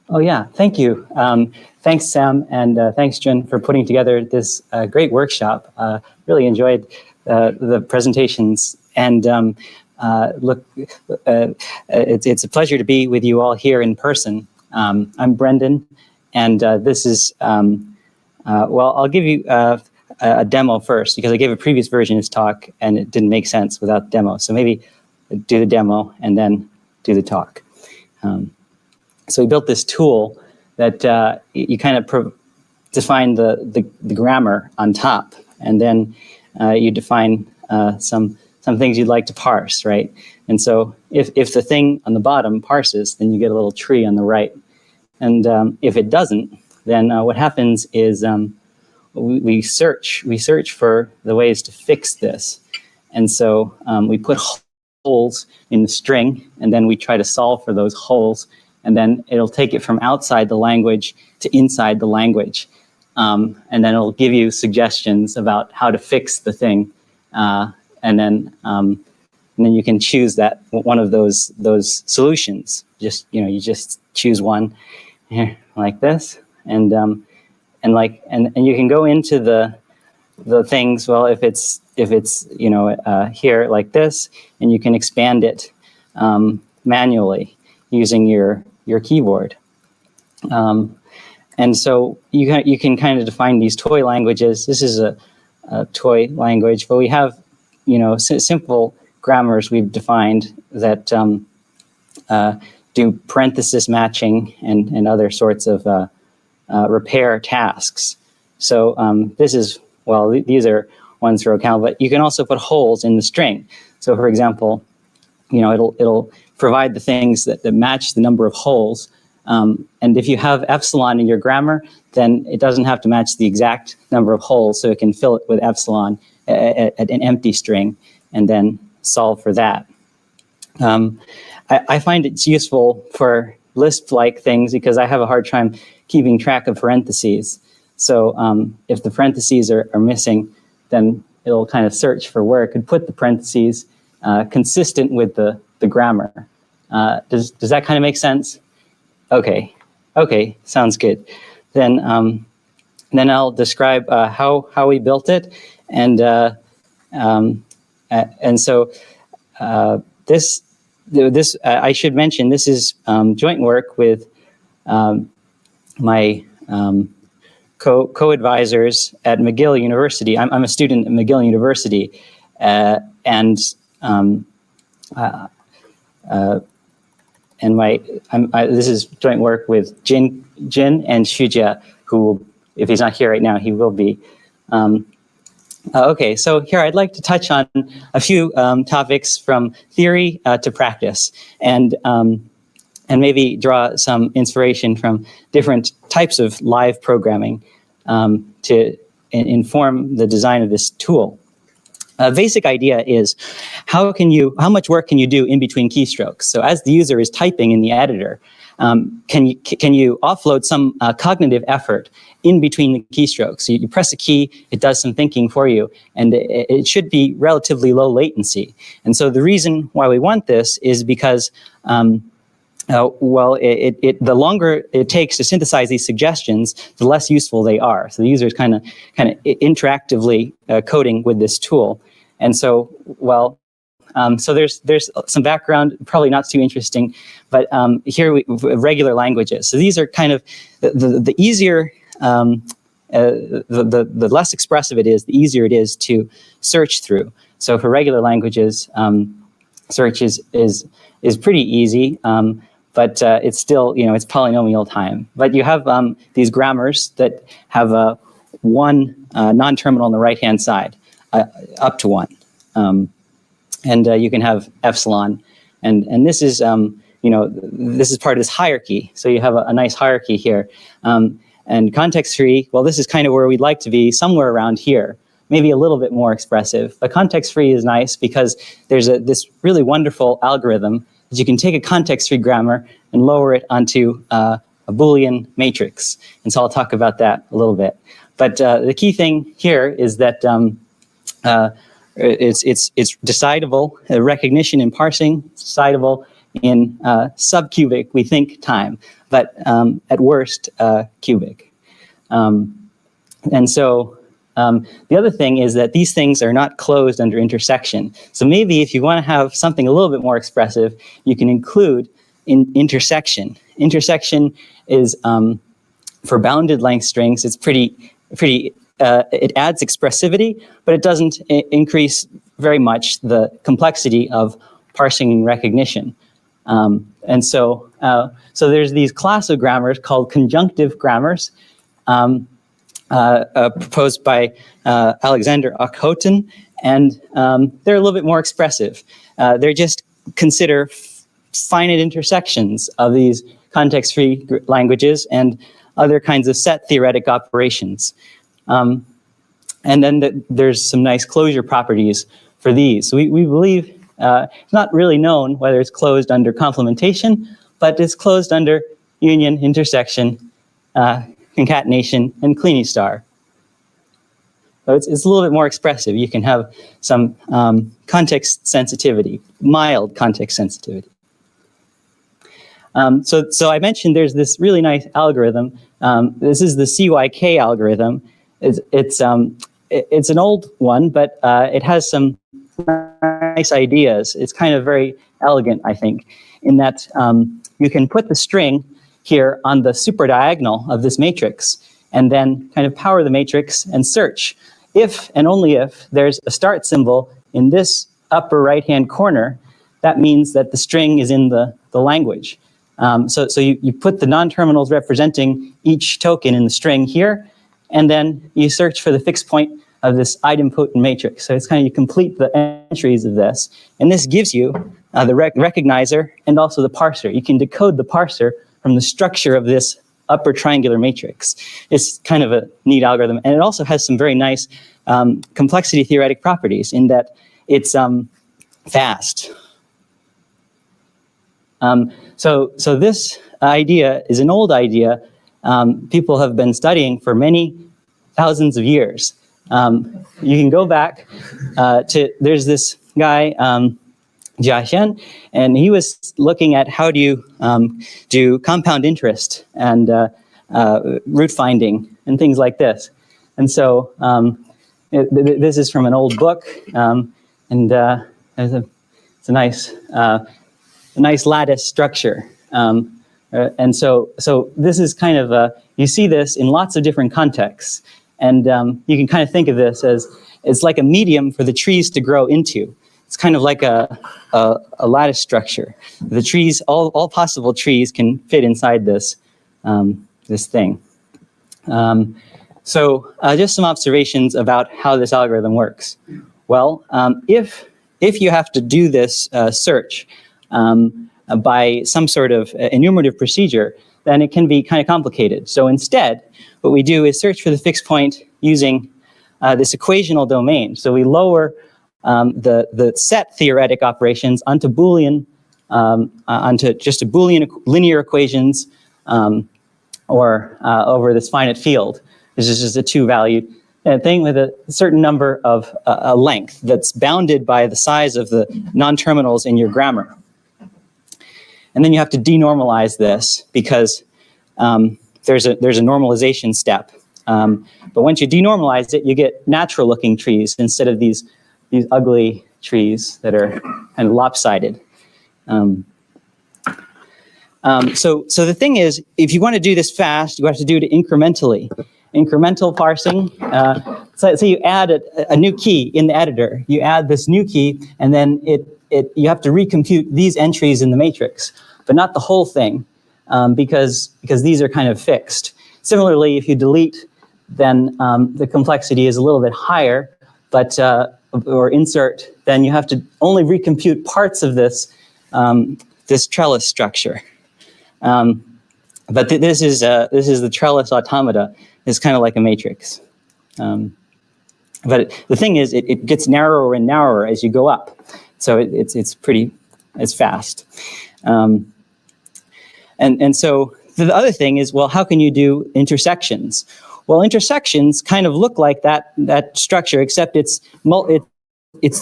Oh yeah, thank you. Thanks, Sam, and thanks, Jun, for putting together this great workshop. Really enjoyed the presentations, and look, it's a pleasure to be with you all here in person. I'm Brendan, and this is, well, I'll give you a demo first, because I gave a previous version of this talk, and it didn't make sense without the demo. So maybe do the demo, and then do the talk. So we built this tool that you kind of define the grammar on top, and then you define some things you'd like to parse, right? And so if the thing on the bottom parses, then you get a little tree on the right. And if it doesn't, then what happens is we search for the ways to fix this. And so we put holes in the string, and then we try to solve for those holes, and then it'll take it from outside the language to inside the language. And then it'll give you suggestions about how to fix the thing. And then you can choose that one of those solutions. You just choose one here like this, and you can go into the things. Well, if it's here like this, and you can expand it manually using your keyboard. And so you can kind of define these toy languages. This is a toy language, but we have simple grammars we've defined that do parenthesis matching and other sorts of repair tasks. So this is, well, these are ones for account, but you can also put holes in the string. So for example, it'll provide the things that match the number of holes. And if you have epsilon in your grammar, then it doesn't have to match the exact number of holes, so it can fill it with epsilon at an empty string and then solve for that. I find it's useful for Lisp-like things because I have a hard time keeping track of parentheses. So if the parentheses are missing, then it'll kind of search for where it could put the parentheses consistent with the grammar. Does that kind of make sense? Okay, sounds good. Then I'll describe how we built it, and so this I should mention, this is joint work with my co-advisors at McGill University. I'm a student at McGill University, this is joint work with Jin and Shujia, who, if he's not here right now, he will be. Okay, so here I'd like to touch on a few topics from theory to practice, and maybe draw some inspiration from different types of live programming to inform the design of this tool. A basic idea is how much work can you do in between keystrokes? So as the user is typing in the editor, can you offload some cognitive effort in between the keystrokes? So you press a key, it does some thinking for you, and it should be relatively low latency. And so the reason why we want this is because the longer it takes to synthesize these suggestions, the less useful they are. So the user is kind of interactively coding with this tool. And so, so there's some background, probably not too interesting, but here regular languages. So these are kind of the easier, the less expressive it is, the easier it is to search through. So for regular languages, search is pretty easy. But it's still, it's polynomial time. But you have these grammars that have one non-terminal on the right-hand side, up to one. And you can have epsilon. And this is, this is part of this hierarchy. So you have a nice hierarchy here. And context-free, well, this is kind of where we'd like to be, somewhere around here, maybe a little bit more expressive. But context-free is nice because there's this really wonderful algorithm. You can take a context-free grammar and lower it onto a Boolean matrix. And so I'll talk about that a little bit. But the key thing here is that it's decidable. Recognition and parsing is decidable, in subcubic, we think, time, but at worst, cubic. And so the other thing is that these things are not closed under intersection. So maybe if you want to have something a little bit more expressive, you can include intersection. Intersection is, for bounded length strings, it's it adds expressivity, but it doesn't increase very much the complexity of parsing and recognition. And so there's these class of grammars called conjunctive grammars, proposed by Alexander Okhotyn, and they're a little bit more expressive. They're just consider finite intersections of these context-free languages and other kinds of set theoretic operations. And then there's some nice closure properties for these. So we believe it's not really known whether it's closed under complementation, but it's closed under union, intersection, concatenation, and Kleene star. So it's a little bit more expressive. You can have some context sensitivity, mild context sensitivity. So I mentioned there's this really nice algorithm. This is the CYK algorithm. It's an old one, but it has some nice ideas. It's kind of very elegant, I think, in that you can put the string here on the superdiagonal of this matrix and then kind of power the matrix and search. If and only if there's a start symbol in this upper right-hand corner, that means that the string is in the language. So you put the non-terminals representing each token in the string here, and then you search for the fixed point of this idempotent matrix. So it's kind of, you complete the entries of this, and this gives you the recognizer and also the parser. You can decode the parser from the structure of this upper triangular matrix. It's kind of a neat algorithm, and it also has some very nice complexity theoretic properties in that it's fast. So this idea is an old idea people have been studying for many thousands of years. You can go back there's this guy, Jia Xian, and he was looking at how do you do compound interest and root finding and things like this. And so this is from an old book, and it's a nice lattice structure. And so this is kind of you see this in lots of different contexts, and you can kind of think of this as it's like a medium for the trees to grow into. It's kind of like a lattice structure. The trees, all possible trees, can fit inside this this thing. So just some observations about how this algorithm works. Well, if you have to do this search by some sort of enumerative procedure, then it can be kind of complicated. So instead, what we do is search for the fixed point using this equational domain. So we lower the set theoretic operations onto Boolean, onto just a Boolean linear equations, or over this finite field. This is just a two-valued thing with a certain number of a length that's bounded by the size of the non-terminals in your grammar. And then you have to denormalize this because there's a normalization step. But once you denormalize it, you get natural-looking trees instead of these ugly trees that are kind of lopsided. So the thing is, if you want to do this fast, you have to do it incrementally. Incremental parsing. So you add a new key in the editor. You add this new key, and then you have to recompute these entries in the matrix, but not the whole thing, because these are kind of fixed. Similarly, if you delete, then the complexity is a little bit higher, but or insert, then you have to only recompute parts of this this trellis structure. But this is the trellis automata. It's kind of like a matrix. But the thing is, it gets narrower and narrower as you go up. So it's fast. And so the other thing is, well, how can you do intersections? Well, intersections kind of look like that structure, except it's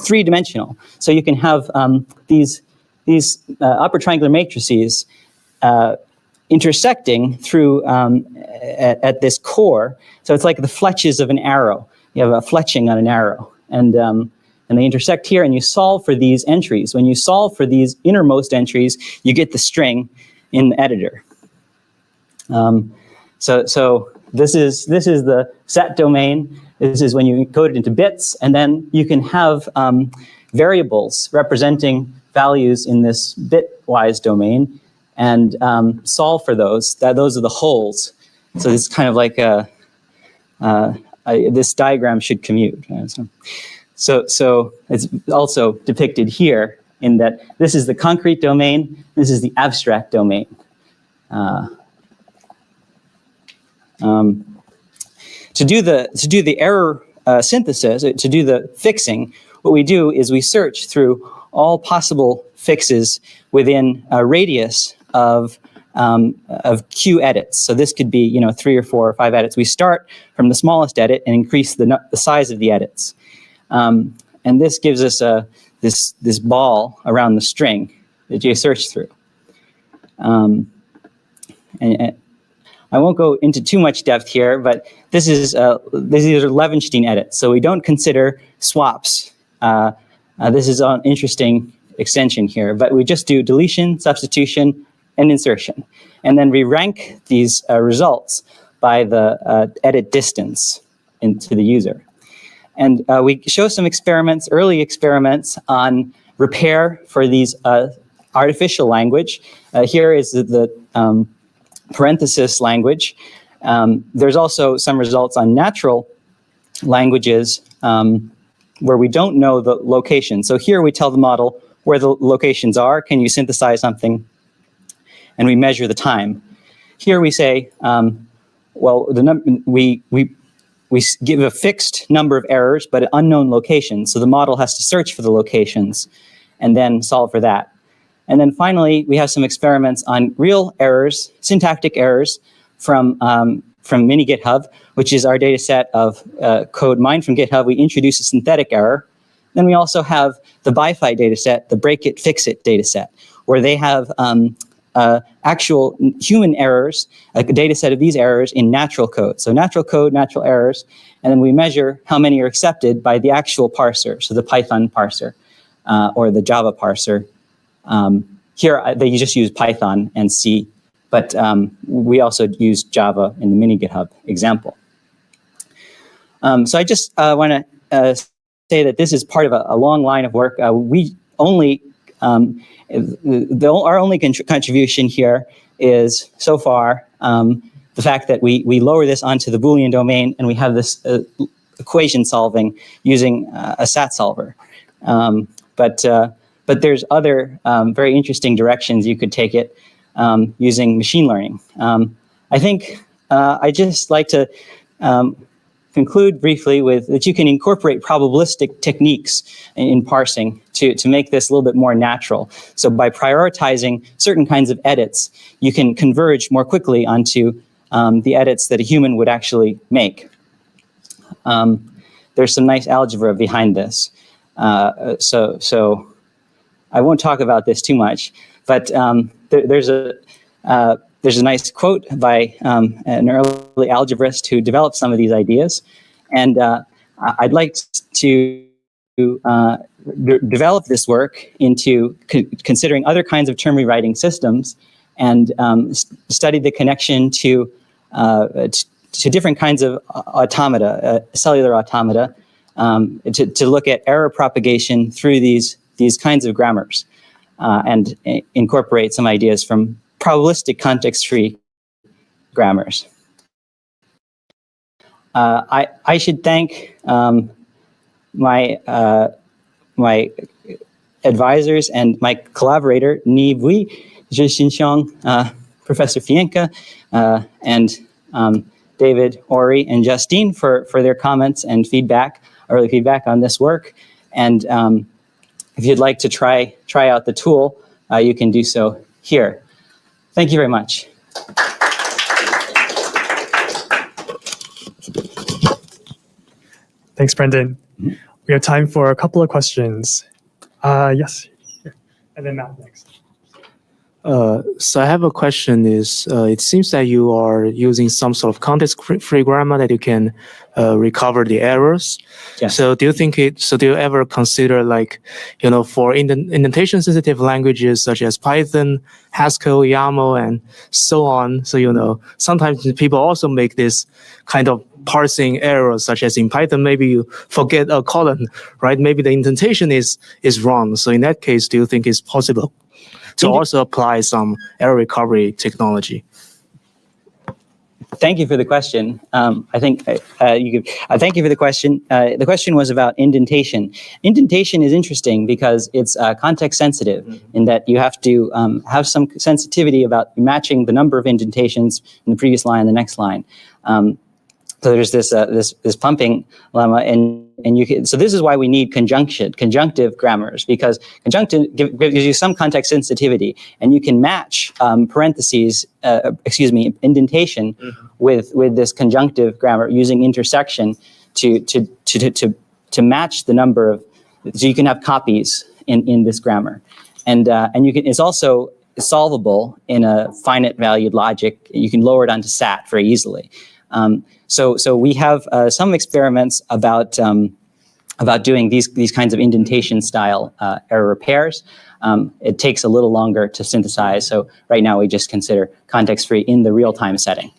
three-dimensional. So you can have these these upper triangular matrices intersecting through at this core. So it's like the fletches of an arrow. You have a fletching on an arrow, and they intersect here, and you solve for these entries. When you solve for these innermost entries, you get the string in the editor. So this is the set domain. This is when you encode it into bits, and then you can have variables representing values in this bitwise domain, and solve for those. Those are the holes. So it's kind of like this diagram should commute. So it's also depicted here in that this is the concrete domain, this is the abstract domain. To do the error synthesis, to do the fixing, what we do is we search through all possible fixes within a radius of Q edits. So this could be 3 or 4 or 5 edits. We start from the smallest edit and increase the size of the edits, and this gives us this ball around the string that you search through. And I won't go into too much depth here, but these are Levenshtein edits, so we don't consider swaps. This is an interesting extension here, but we just do deletion, substitution, and insertion. And then we rank these results by the edit distance into the user. And we show some experiments, early experiments on repair for these artificial language. Here is the parenthesis language. There's also some results on natural languages where we don't know the location. So here we tell the model where the locations are. Can you synthesize something? And we measure the time. Here we say, well, we give a fixed number of errors, but an unknown location. So the model has to search for the locations and then solve for that. And then finally, we have some experiments on real errors, syntactic errors from mini GitHub, which is our data set of code mined from GitHub. We introduce a synthetic error. Then we also have the BiFi data set, the break it, fix it data set, where they have actual human errors, a data set of these errors in natural code. So natural code, natural errors, and then we measure how many are accepted by the actual parser, so the Python parser or the Java parser. Here they just use Python and C, but we also use Java in the mini GitHub example. So I just want to say that this is part of a long line of work. We only our only contribution here is, so far, the fact that we lower this onto the Boolean domain and we have this equation solving using a SAT solver. But there's other very interesting directions you could take it using machine learning. I think I'd just like to conclude briefly with that you can incorporate probabilistic techniques in parsing to make this a little bit more natural. So by prioritizing certain kinds of edits, you can converge more quickly onto the edits that a human would actually make. There's some nice algebra behind this. So I won't talk about this too much, but there's a nice quote by an early algebraist who developed some of these ideas, and I'd like to develop this work into considering other kinds of term rewriting systems and study the connection to different kinds of automata, cellular automata, to look at error propagation through these kinds of grammars and incorporate some ideas from probabilistic context-free grammars. I should thank my advisors and my collaborator, Ni Bui, Zhi Xinxiang, Professor Fienka, and David, Ori, and Justine for their comments and feedback, early feedback on this work. And if you'd like to try out the tool, you can do so here. Thank you very much. Thanks, Brendan. We have time for a couple of questions. Yes. and then Matt next. So I have a question is, it seems that you are using some sort of context-free grammar that you can recover the errors. Yes. So do you ever consider, like, for indentation-sensitive languages such as Python, Haskell, YAML, and so on, so, sometimes people also make this kind of parsing errors, such as in Python, maybe you forget a colon, right? Maybe the indentation is wrong. So in that case, do you think it's possible to also apply some error recovery technology? Thank you for the question. I think you could. Thank you for the question. The question was about indentation. Indentation is interesting because it's context sensitive in that you have to have some sensitivity about matching the number of indentations in the previous line and the next line. So there's this pumping lemma, and you can. So this is why we need conjunctive grammars, because conjunctive gives you some context sensitivity, and you can match indentation with this conjunctive grammar using intersection to match the number of. So you can have copies in this grammar, and you can. It's also solvable in a finite valued logic. You can lower it onto SAT very easily. So we have some experiments about doing these kinds of indentation style error repairs. It takes a little longer to synthesize. So right now we just consider context free in the real time setting.